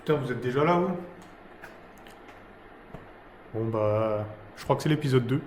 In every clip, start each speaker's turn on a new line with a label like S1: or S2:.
S1: Putain, vous êtes déjà là, vous? Bon, bah, je crois que c'est l'épisode 2.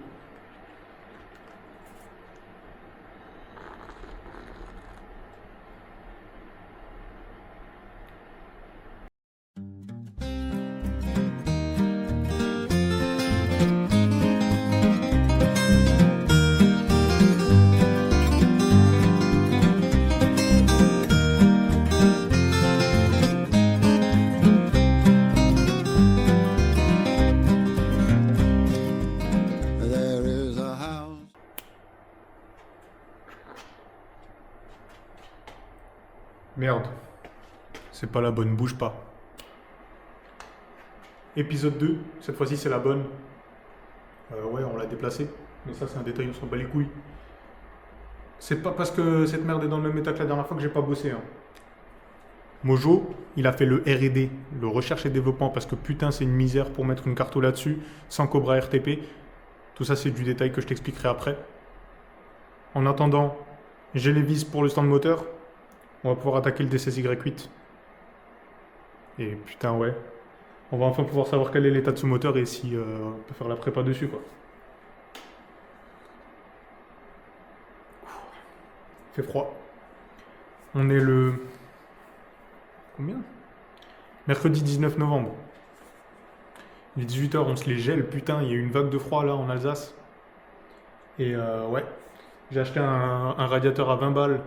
S2: There is a house.
S1: Merde. C'est pas la bonne, bouge pas. Épisode 2, cette fois-ci c'est la bonne. Ouais, on l'a déplacé. Mais ça, c'est un détail, on s'en bat les couilles. C'est pas parce que cette merde est dans le même état que la dernière fois que j'ai pas bossé. Hein. Mojo, il a fait le R&D, le recherche et développement, parce que putain, c'est une misère pour mettre une carto là-dessus, sans Cobra RTP. Tout ça, c'est du détail que je t'expliquerai après. En attendant, j'ai les vis pour le stand moteur. On va pouvoir attaquer le D16Y8. Et putain, ouais. On va enfin pouvoir savoir quel est l'état de ce moteur et si on peut faire la prépa dessus, quoi. Il fait froid. On est le... Combien? Mercredi 19 novembre. Il est 18 h, on se les gèle, putain, il y a eu une vague de froid là en Alsace. Et ouais, j'ai acheté un radiateur à 20 balles.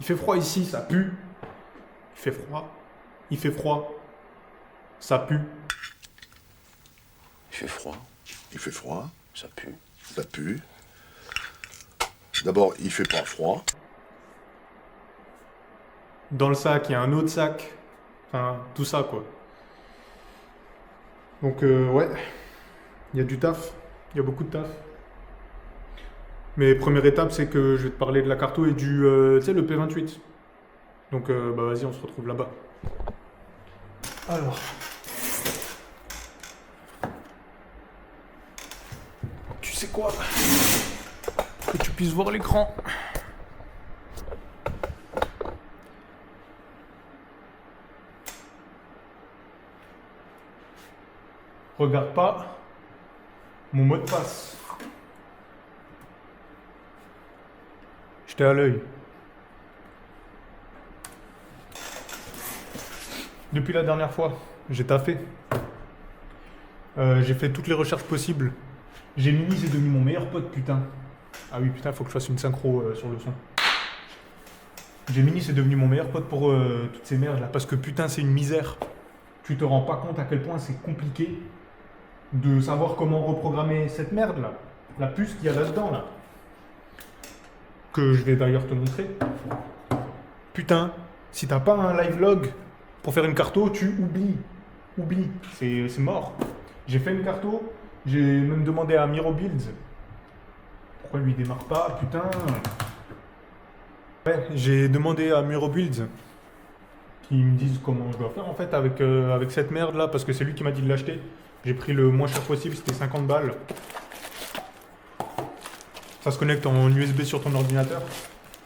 S1: Il fait froid ici, ça pue. Il fait froid. Il fait froid. Ça pue.
S3: Il fait froid,
S2: Il fait froid,
S3: ça pue.
S2: ça pue. D'abord, il fait pas froid.
S1: Dans le sac, il y a un autre sac. Enfin, tout ça quoi. Donc ouais, il y a du taf. Il y a beaucoup de taf. Mais première étape, c'est que je vais te parler de la carto et du, tu sais, le P28. Donc bah vas-y, on se retrouve là-bas. Alors. Tu sais quoi? Que tu puisses voir l'écran. Regarde pas mon mot de passe. J'étais à l'œil. Depuis la dernière fois, j'ai taffé. J'ai fait toutes les recherches possibles. J'ai Mini, c'est devenu mon meilleur pote, putain. Ah oui, putain, faut que je fasse une synchro sur le son. J'ai Mini, c'est devenu mon meilleur pote pour toutes ces merdes là. Parce que putain, c'est une misère. Tu te rends pas compte à quel point c'est compliqué de savoir comment reprogrammer cette merde là. La puce qu'il y a là-dedans là. Que je vais d'ailleurs te montrer. Putain, si t'as pas un live log pour faire une carto, tu oublies. Oublie, c'est mort. J'ai fait une carto, j'ai même demandé à Miro Builds. Pourquoi lui démarre pas, putain. Ouais, j'ai demandé à Miro Builds qu'ils me disent comment je dois faire en fait avec cette merde là, parce que c'est lui qui m'a dit de l'acheter. J'ai pris le moins cher possible, c'était 50 balles. Ça se connecte en USB sur ton ordinateur.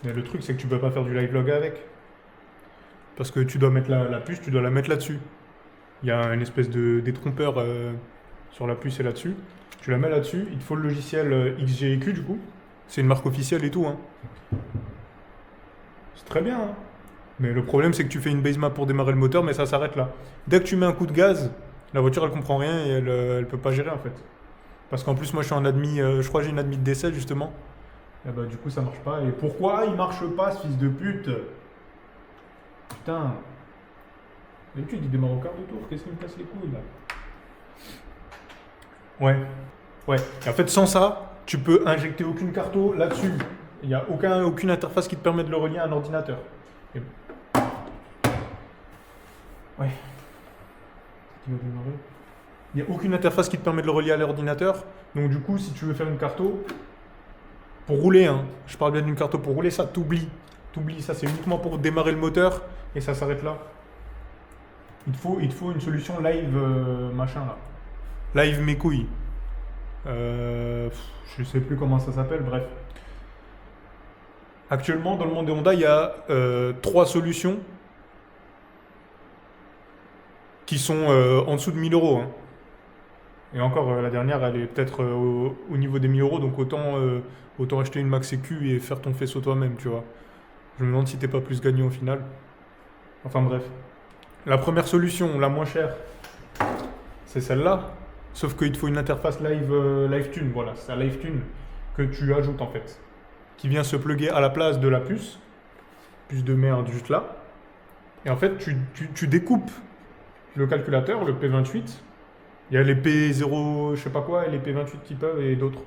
S1: Mais le truc, c'est que tu peux pas faire du live log avec. Parce que tu dois mettre la puce, tu dois la mettre là-dessus. Il y a une espèce de détrompeur sur la puce et là-dessus. Tu la mets là-dessus. Il te faut le logiciel XGEQ du coup. C'est une marque officielle et tout. Hein. C'est très bien. Hein. Mais le problème, c'est que tu fais une base map pour démarrer le moteur, mais ça s'arrête là. Dès que tu mets un coup de gaz, la voiture, elle comprend rien et elle peut pas gérer en fait. Parce qu'en plus, moi, je suis en admis, je crois que j'ai une admis de décès, justement. Et bah, du coup, ça marche pas. Et pourquoi il marche pas, ce fils de pute? Putain. D'habitude, il démarre au quart de tour. Qu'est-ce qu'il me casse les couilles, là? Ouais. Ouais. Et en fait, sans ça, tu peux injecter aucune carto là-dessus. Il n'y a aucune interface qui te permet de le relier à un ordinateur. Et... Ouais. Qui va démarrer. Il n'y a aucune interface qui te permet de le relier à l'ordinateur. Donc du coup, si tu veux faire une carto, pour rouler, hein, je parle bien d'une carto pour rouler, ça t'oublie. T'oublies, ça c'est uniquement pour démarrer le moteur et ça s'arrête là. Il te faut une solution live machin là. Live mes couilles. Je sais plus comment ça s'appelle, bref. Actuellement, dans le monde des Honda, il y a 3 solutions qui sont en dessous de 1000 euros. Hein. Et encore, la dernière, elle est peut-être au niveau des 1000 euros, donc autant acheter une Max EQ et faire ton faisceau toi-même, tu vois. Je me demande si t'es pas plus gagnant au final. Enfin bref. La première solution, la moins chère, c'est celle-là. Sauf qu'il te faut une interface LiveTune. Voilà, c'est la LiveTune que tu ajoutes en fait. Qui vient se plugger à la place de la puce. Puce de merde juste là. Et en fait, tu découpes le calculateur, le P28. Il y a les P0, je sais pas quoi, et les P28 qui peuvent, et d'autres.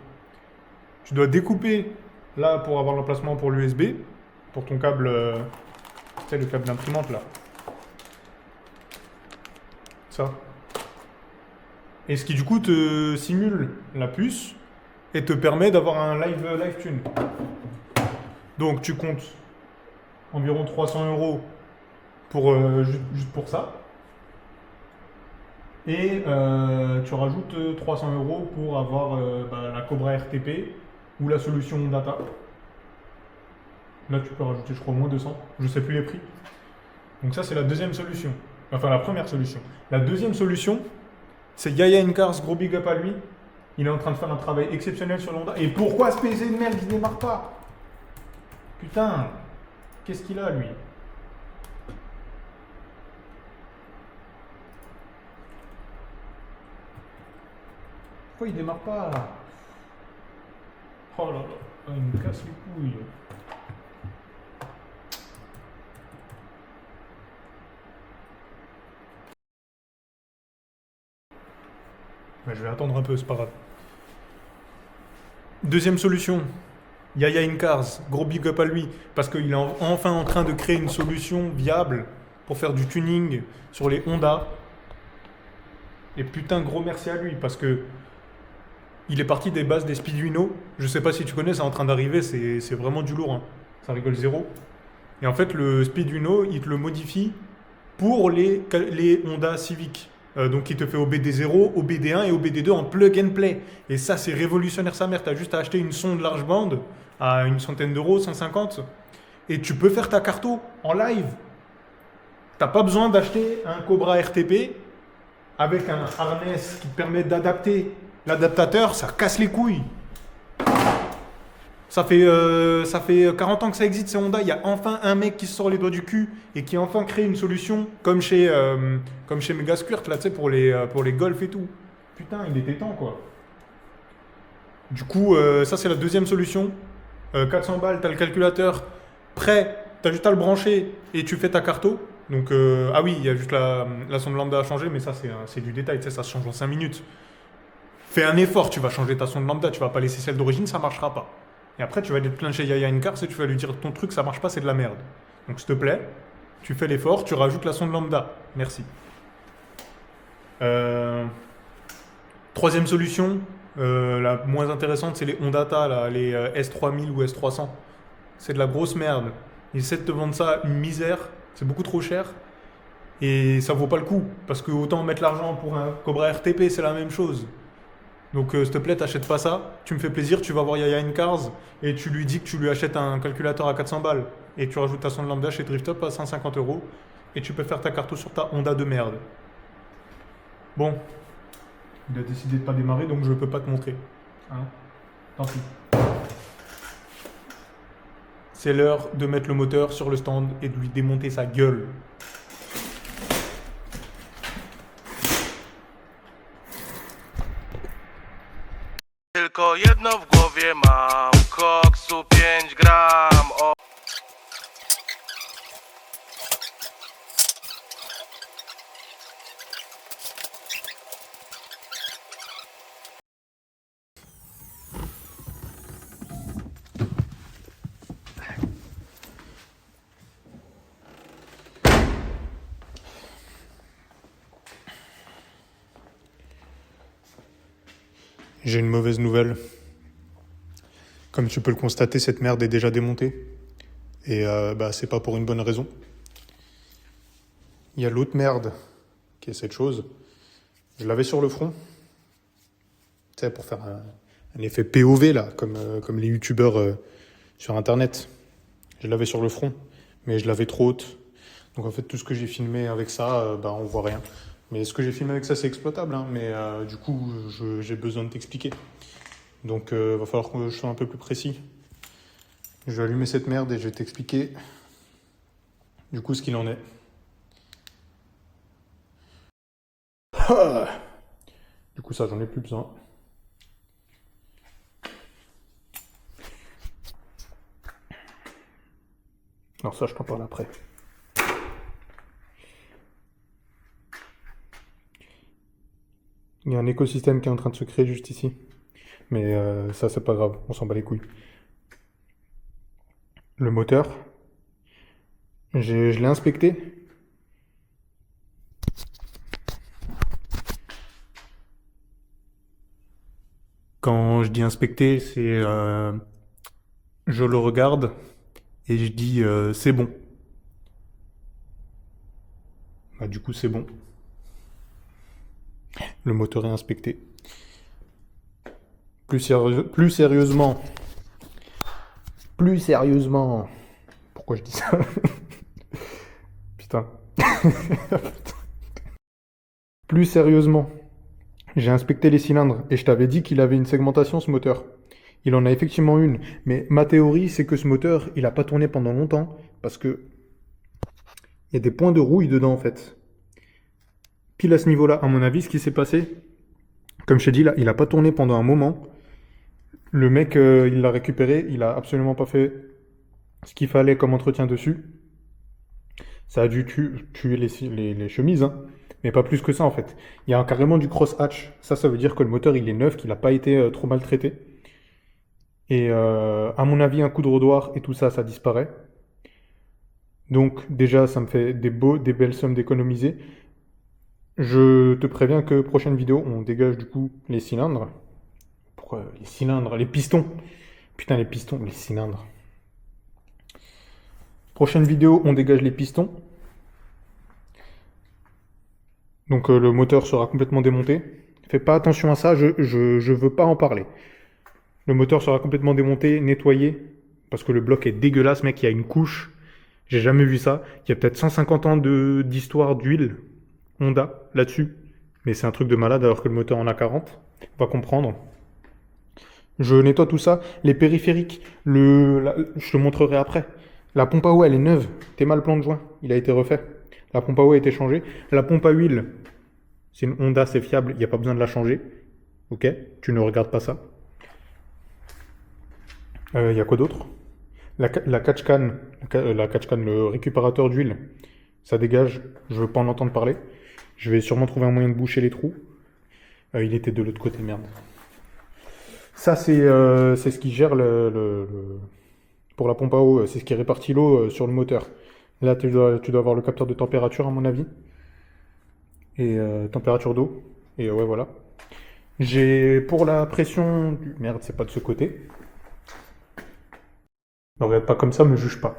S1: Tu dois découper là pour avoir l'emplacement pour l'USB, pour ton câble, tu sais, le câble d'imprimante là. Ça. Et ce qui du coup te simule la puce et te permet d'avoir un LiveTune. Donc tu comptes environ 300 € pour, juste pour ça. Et tu rajoutes 300 € pour avoir la Cobra RTP ou la solution Data. Là, tu peux rajouter, je crois, au moins 200. Je ne sais plus les prix. Donc ça, c'est la deuxième solution. Enfin, la première solution. La deuxième solution, c'est Yaya Incars, gros big up à lui. Il est en train de faire un travail exceptionnel sur l'Honda. Et pourquoi ce PC de merde, il ne démarre pas? Putain, qu'est-ce qu'il a, lui? Pourquoi il démarre pas? Oh là là, il me casse les couilles. Ouais, je vais attendre un peu, c'est pas grave. Deuxième solution, Yaya Incars, gros big up à lui, parce qu'il est enfin en train de créer une solution viable pour faire du tuning sur les Honda. Et putain, gros merci à lui, parce que il est parti des bases des Speeduino. Je sais pas si tu connais, c'est en train d'arriver, c'est vraiment du lourd. Hein. Ça rigole zéro. Et en fait, le Speeduino, il te le modifie pour les Honda Civic. Donc il te fait OBD0, OBD1 et OBD2 en plug and play. Et ça, c'est révolutionnaire sa mère. Tu as juste à acheter une sonde large bande à une centaine d'euros, 150. Et tu peux faire ta carto en live. T'as pas besoin d'acheter un Cobra RTP avec un harness qui te permet d'adapter. L'adaptateur, ça casse les couilles. Ça fait 40 ans que ça existe, ces Honda. Il y a enfin un mec qui se sort les doigts du cul et qui a enfin créé une solution comme chez Megasquirt, là, tu sais, pour les Golf et tout. Putain, il était temps, quoi. Du coup, ça, c'est la deuxième solution. 400 balles, t'as le calculateur prêt, t'as juste à le brancher et tu fais ta carto. Donc, ah oui, il y a juste la sonde lambda à changer, mais ça, c'est du détail, tu sais, ça se change en 5 minutes. Fais un effort, tu vas changer ta sonde lambda, tu vas pas laisser celle d'origine, ça marchera pas. Et après, tu vas aller te plaindre chez Yaya Incars et tu vas lui dire ton truc, ça marche pas, c'est de la merde. Donc, s'il te plaît, tu fais l'effort, tu rajoutes la sonde lambda. Merci. Troisième solution, la moins intéressante, c'est les Hondata, là, les S3000 ou S300. C'est de la grosse merde. Ils essaient de te vendre ça une misère, c'est beaucoup trop cher. Et ça vaut pas le coup, parce que autant mettre l'argent pour un Cobra RTP, c'est la même chose. Donc, s'il te plaît, t'achètes pas ça. Tu me fais plaisir, tu vas voir Yaya Incars et tu lui dis que tu lui achètes un calculateur à 400 balles. Et tu rajoutes ta sonde lambda chez DriftUp à 150 € et tu peux faire ta carto sur ta Honda de merde. Bon, il a décidé de pas démarrer, donc je peux pas te montrer. Hein, tant pis. C'est l'heure de mettre le moteur sur le stand et de lui démonter sa gueule.
S3: Tylko jedno w głowie mam, koksu 5 gram. O.
S1: J'ai une mauvaise nouvelle. Comme tu peux le constater, cette merde est déjà démontée. Et c'est pas pour une bonne raison. Il y a l'autre merde, qui est cette chose. Je l'avais sur le front. Tu sais, pour faire un effet POV, là, comme les youtubeurs sur Internet. Je l'avais sur le front, mais je l'avais trop haute. Donc en fait, tout ce que j'ai filmé avec ça, on voit rien. Mais ce que j'ai filmé avec ça, c'est exploitable, hein, mais du coup, j'ai besoin de t'expliquer. Donc, va falloir que je sois un peu plus précis. Je vais allumer cette merde et je vais t'expliquer du coup ce qu'il en est. Du coup, ça, j'en ai plus besoin. Alors ça, je t'en parle après. Il y a un écosystème qui est en train de se créer juste ici. Mais ça, c'est pas grave, on s'en bat les couilles. Le moteur, je l'ai inspecté. Quand je dis inspecter, c'est je le regarde et je dis c'est bon. Bah, du coup, c'est bon. Le moteur est inspecté. Plus sérieusement. Pourquoi je dis ça? Putain. Plus sérieusement. J'ai inspecté les cylindres et je t'avais dit qu'il avait une segmentation ce moteur. Il en a effectivement une. Mais ma théorie, c'est que ce moteur, il n'a pas tourné pendant longtemps parce que il y a des points de rouille dedans en fait. Pile à ce niveau-là, à mon avis, ce qui s'est passé, comme je t'ai dit là, il n'a pas tourné pendant un moment. Le mec, il l'a récupéré, il a absolument pas fait ce qu'il fallait comme entretien dessus. Ça a dû tuer les chemises, hein. Mais pas plus que ça en fait. Il y a carrément du cross-hatch. Ça veut dire que le moteur il est neuf, qu'il n'a pas été trop maltraité. Et à mon avis, un coup de rodoir et tout ça, ça disparaît. Donc déjà, ça me fait des belles sommes d'économiser. Je te préviens que prochaine vidéo, on dégage du coup les cylindres. Pourquoi les cylindres? Les pistons. Putain, les pistons, les cylindres. Prochaine vidéo, on dégage les pistons. Donc le moteur sera complètement démonté. Fais pas attention à ça, je veux pas en parler. Le moteur sera complètement démonté, nettoyé, parce que le bloc est dégueulasse, mec, il y a une couche. J'ai jamais vu ça. Il y a peut-être 150 ans d'histoire d'huile Honda là-dessus. Mais c'est un truc de malade alors que le moteur en a 40. On va comprendre. Je nettoie tout ça. Les périphériques, je te montrerai après. La pompe à eau, elle est neuve. T'es mal plan de joint. Il a été refait. La pompe à eau a été changée. La pompe à huile, c'est une Honda, c'est fiable. Il n'y a pas besoin de la changer. Ok? Tu ne regardes pas ça. Il y a quoi d'autre? La catch can, le récupérateur d'huile, ça dégage. Je veux pas en entendre parler. Je vais sûrement trouver un moyen de boucher les trous. Il était de l'autre côté, merde. Ça, c'est ce qui gère pour la pompe à eau. C'est ce qui répartit l'eau sur le moteur. Là, tu dois avoir le capteur de température, à mon avis. Et température d'eau. Et ouais, voilà. J'ai pour la pression... Merde, c'est pas de ce côté. Ne regarde pas comme ça, me juge pas.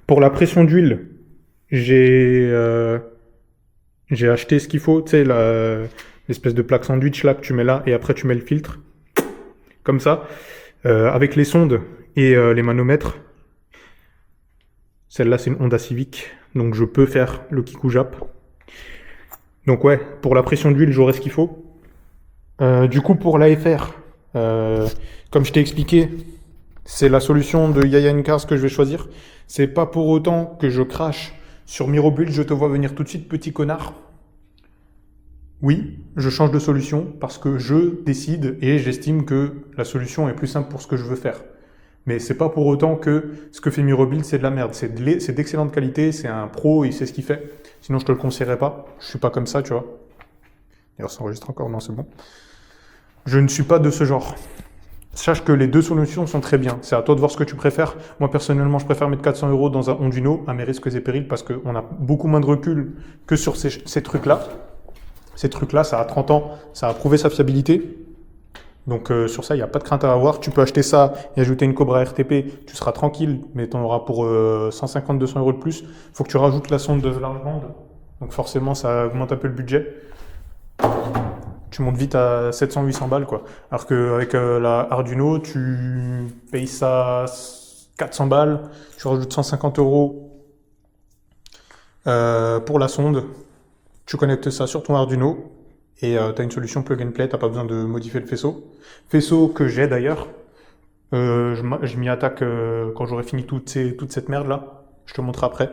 S1: Pour la pression d'huile, j'ai acheté ce qu'il faut. Tu sais, l'espèce de plaque sandwich là que tu mets là et après tu mets le filtre. Comme ça. Avec les sondes et les manomètres. Celle-là, c'est une Honda Civic. Donc je peux faire le Kikou Jap. Donc ouais, pour la pression d'huile, j'aurai ce qu'il faut. Du coup, pour l'AFR, comme je t'ai expliqué, c'est la solution de Yaya Cars que je vais choisir. C'est pas pour autant que je crache sur Mirobuild, je te vois venir tout de suite, petit connard. Oui, je change de solution parce que je décide et j'estime que la solution est plus simple pour ce que je veux faire. Mais c'est pas pour autant que ce que fait Mirobuild, c'est de la merde. C'est d'excellente qualité, c'est un pro, il sait ce qu'il fait. Sinon, je te le conseillerais pas. Je suis pas comme ça, tu vois. D'ailleurs, ça enregistre encore, non, c'est bon. Je ne suis pas de ce genre. Sache que les deux solutions sont très bien. C'est à toi de voir ce que tu préfères. Moi, personnellement, je préfère mettre 400 € dans un Honduno à mes risques et périls parce qu'on a beaucoup moins de recul que sur ces trucs-là. Ces trucs-là, ça a 30 ans, ça a prouvé sa fiabilité. Donc sur ça, il n'y a pas de crainte à avoir. Tu peux acheter ça et ajouter une Cobra RTP, tu seras tranquille, mais tu en auras pour 150-200 € de plus. Il faut que tu rajoutes la sonde de large bande. Donc forcément, ça augmente un peu le budget. Tu montes vite à 700-800 balles, quoi. Alors qu'avec la Arduino, tu payes ça 400 balles, tu rajoutes 150 € pour la sonde, Tu connectes ça sur ton Arduino et tu as une solution plug and play, t'as pas besoin de modifier le faisceau. Faisceau que j'ai d'ailleurs. Je m'y attaque quand j'aurai fini toute cette merde là. Je te montre après.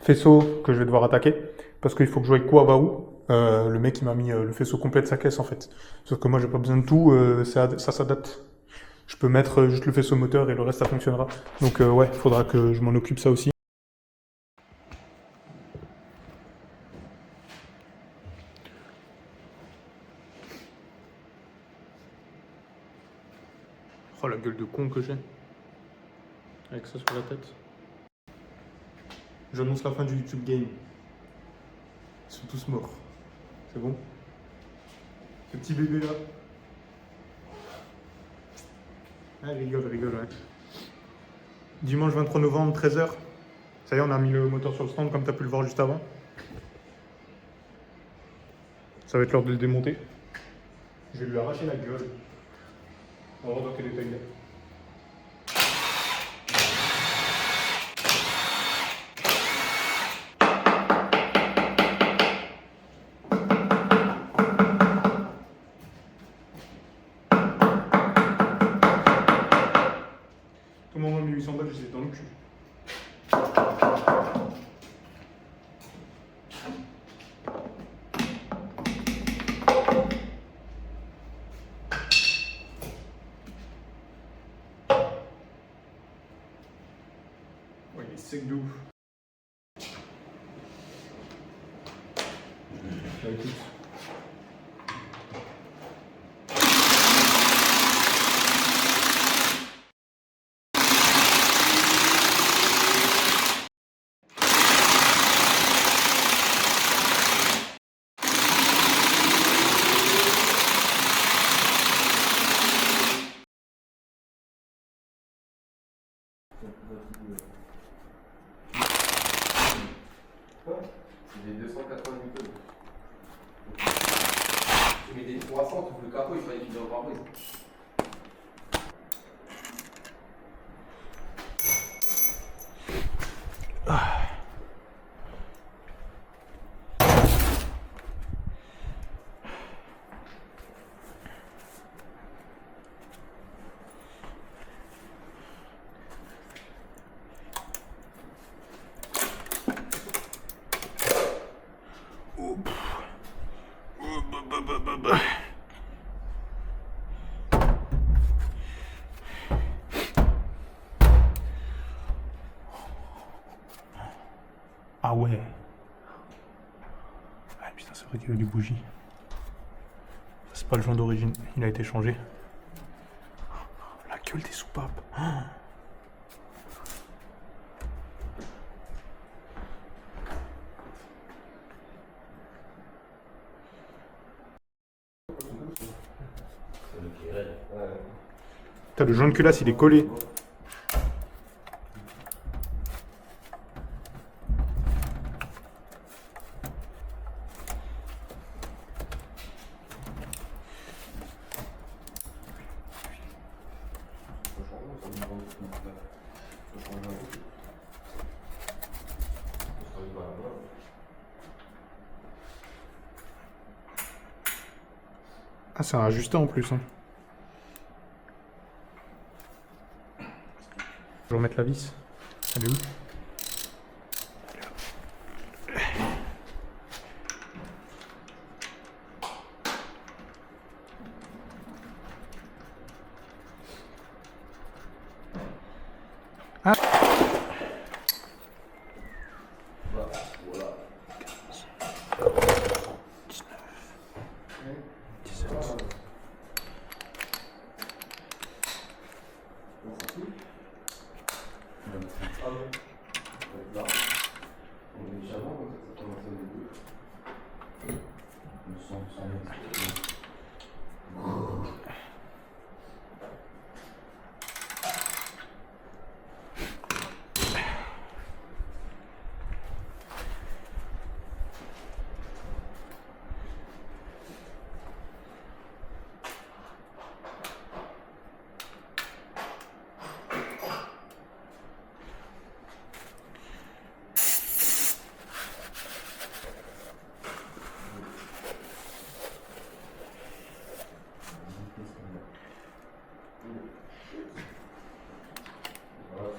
S1: Faisceau que je vais devoir attaquer parce qu'il faut que je voie quoi va où. Le mec il m'a mis le faisceau complet de sa caisse en fait. Sauf que moi j'ai pas besoin de tout, ça s'adapte. Je peux mettre juste le faisceau moteur et le reste ça fonctionnera. Donc ouais, faudra que je m'en occupe ça aussi. Oh la gueule de con que j'ai. Avec ça sur la tête. J'annonce la fin du YouTube Game. Ils sont tous morts. C'est bon? Ce petit bébé là. Ah, rigole, ouais. Dimanche 23 novembre, 13h. Ça y est, on a mis le moteur sur le stand comme tu as pu le voir juste avant. Ça va être l'heure de le démonter. Je vais lui arracher la gueule. On va voir dans quel état il est. Tout le monde 1800 balles, je les ai dans le cul. Ouais, il est sec de ouf. Bah, écoute.
S4: C'est des 280 newtons. Tu mets des 300, tu ouvres le capot, il fallait qu'il vienne par brise.
S1: Ah ouais. Ah putain, c'est vrai qu'il y a du bougie. C'est pas le joint d'origine, il a été changé. La gueule des soupapes. Ah. Putain, le joint de culasse il est collé. Ah, c'est un ajusté en plus. Hein. Je vais remettre la vis. Elle est où? Ah.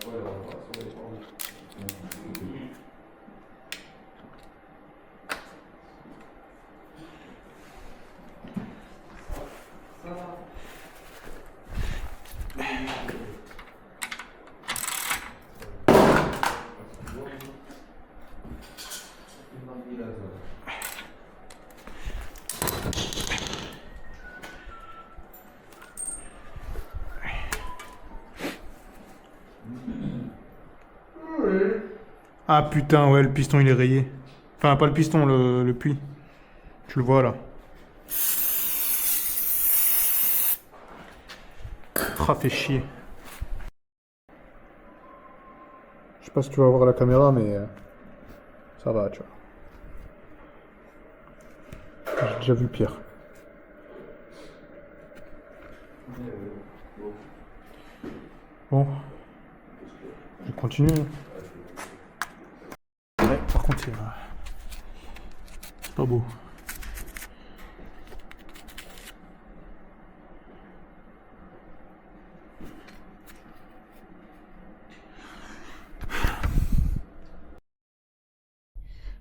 S4: Ouais, la réparation, elle est pas en haut.
S1: Ah putain, ouais, le piston il est rayé. Enfin, pas le piston, le puits. Tu le vois là. Ah, fait chier. Je sais pas si tu vas voir la caméra, mais ça va, tu vois. J'ai déjà vu pire. Bon, je vais continuer. Ouais, par contre, c'est pas beau.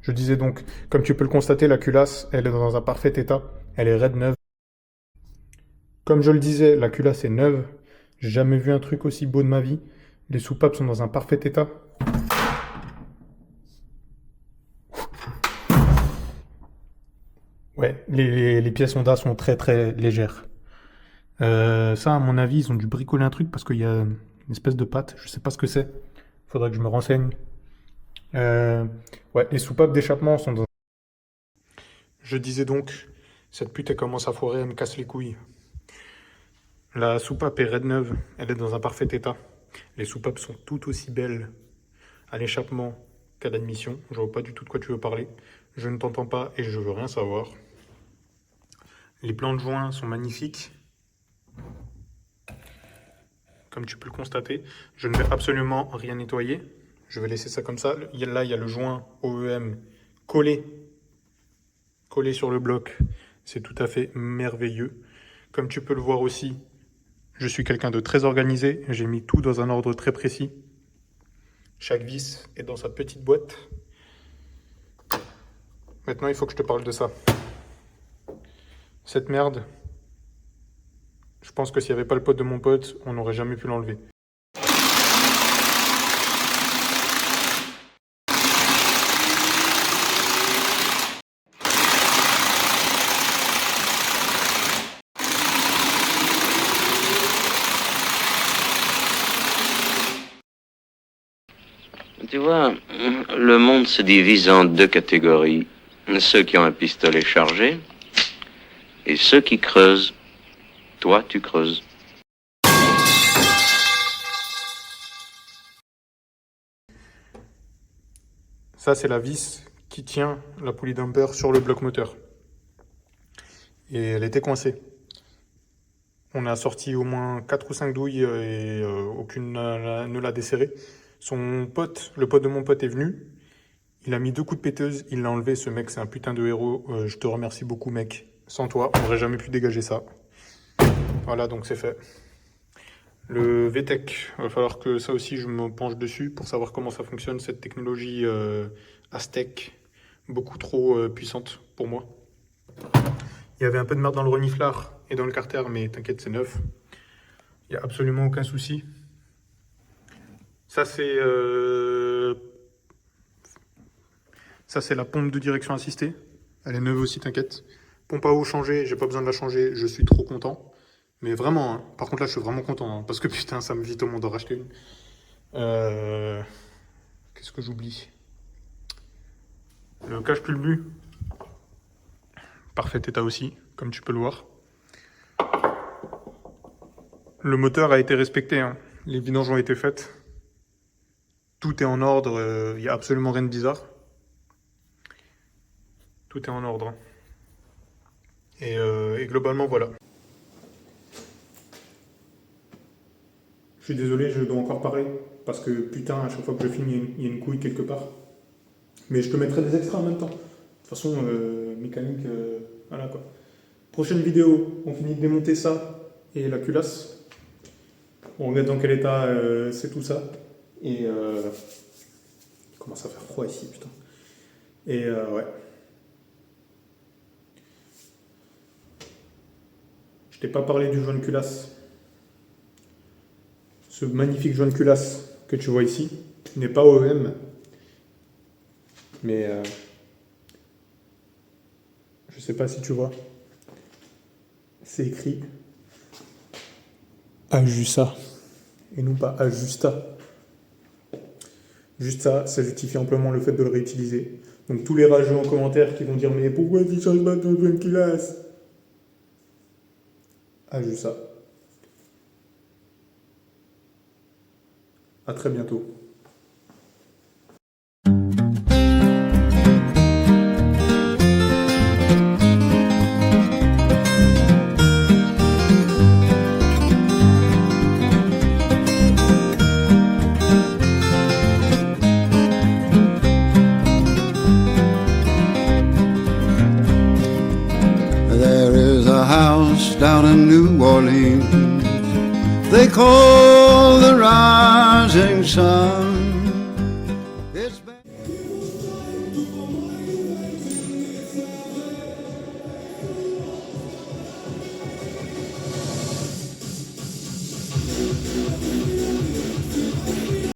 S1: Je disais donc, comme tu peux le constater, la culasse, elle est dans un parfait état. Elle est raide neuve. Comme je le disais, la culasse est neuve. J'ai jamais vu un truc aussi beau de ma vie. Les soupapes sont dans un parfait état. Ouais, les pièces Honda sont très très légères. Ça, à mon avis, ils ont dû bricoler un truc parce qu'il y a une espèce de pâte. Je sais pas ce que c'est. Faudrait que je me renseigne. Euh, ouais, les soupapes d'échappement sont dans... Je disais donc, cette pute elle commence à foirer, elle me casse les couilles. La soupape est raide neuve, elle est dans un parfait état. Les soupapes sont tout aussi belles à l'échappement qu'à l'admission. Je vois pas du tout de quoi tu veux parler. Je ne t'entends pas et je veux rien savoir. Les plans de joint sont magnifiques. Comme tu peux le constater, je ne vais absolument rien nettoyer. Je vais laisser ça comme ça. Là, il y a le joint OEM collé sur le bloc. C'est tout à fait merveilleux. Comme tu peux le voir aussi, je suis quelqu'un de très organisé. J'ai mis tout dans un ordre très précis. Chaque vis est dans sa petite boîte. Maintenant, il faut que je te parle de ça. Cette merde, je pense que s'il n'y avait pas le pote de mon pote, on n'aurait jamais pu l'enlever.
S5: Tu vois, le monde se divise en deux catégories. Ceux qui ont un pistolet chargé et ceux qui creusent. Toi, tu creuses.
S1: Ça, c'est la vis qui tient la poulie dumper sur le bloc moteur. Et elle était coincée. On a sorti au moins 4 ou 5 douilles et aucune ne l'a desserré. Son pote, le pote de mon pote est venu. Il a mis 2 coups de péteuse, il l'a enlevé. Ce mec, c'est un putain de héros. Je te remercie beaucoup, mec. Sans toi, on n'aurait jamais pu dégager ça. Voilà, donc c'est fait. Le VTEC, il va falloir que ça aussi je me penche dessus pour savoir comment ça fonctionne, cette technologie Aztec, beaucoup trop puissante pour moi. Il y avait un peu de merde dans le reniflard et dans le carter, mais t'inquiète, c'est neuf. Il n'y a absolument aucun souci. Ça, c'est la pompe de direction assistée. Elle est neuve aussi, t'inquiète. Pompe à eau changée, j'ai pas besoin de la changer, je suis trop content. Mais vraiment, hein. Par contre là je suis vraiment content, hein, parce que putain ça me vite au monde d'en racheter une. Qu'est-ce que j'oublie? Le cache-pulbu, parfait état aussi, comme tu peux le voir. Le moteur a été respecté, hein. Les vidanges ont été faites. Tout est en ordre, il n'y a absolument rien de bizarre. Tout est en ordre, hein. Et globalement voilà. Je suis désolé, je dois encore parler, parce que putain, à chaque fois que je filme, il y a une couille quelque part. Mais je te mettrai des extras en même temps. De toute façon, mécanique, voilà quoi. Prochaine vidéo, on finit de démonter ça et la culasse. On regarde dans quel état c'est tout ça. Et il commence à faire froid ici, putain. Et ouais. Je t'ai pas parlé du joint de culasse. Ce magnifique joint de culasse que tu vois ici n'est pas OEM. Mais je sais pas si tu vois. C'est écrit Ajusta et non pas Ajusta. Juste ça justifie amplement le fait de le réutiliser. Donc tous les rageux en commentaire qui vont dire mais pourquoi tu changes pas ton joint de culasse? Ajusta. À très bientôt.
S6: There is a house down in New Orleans they call the Rising Sun.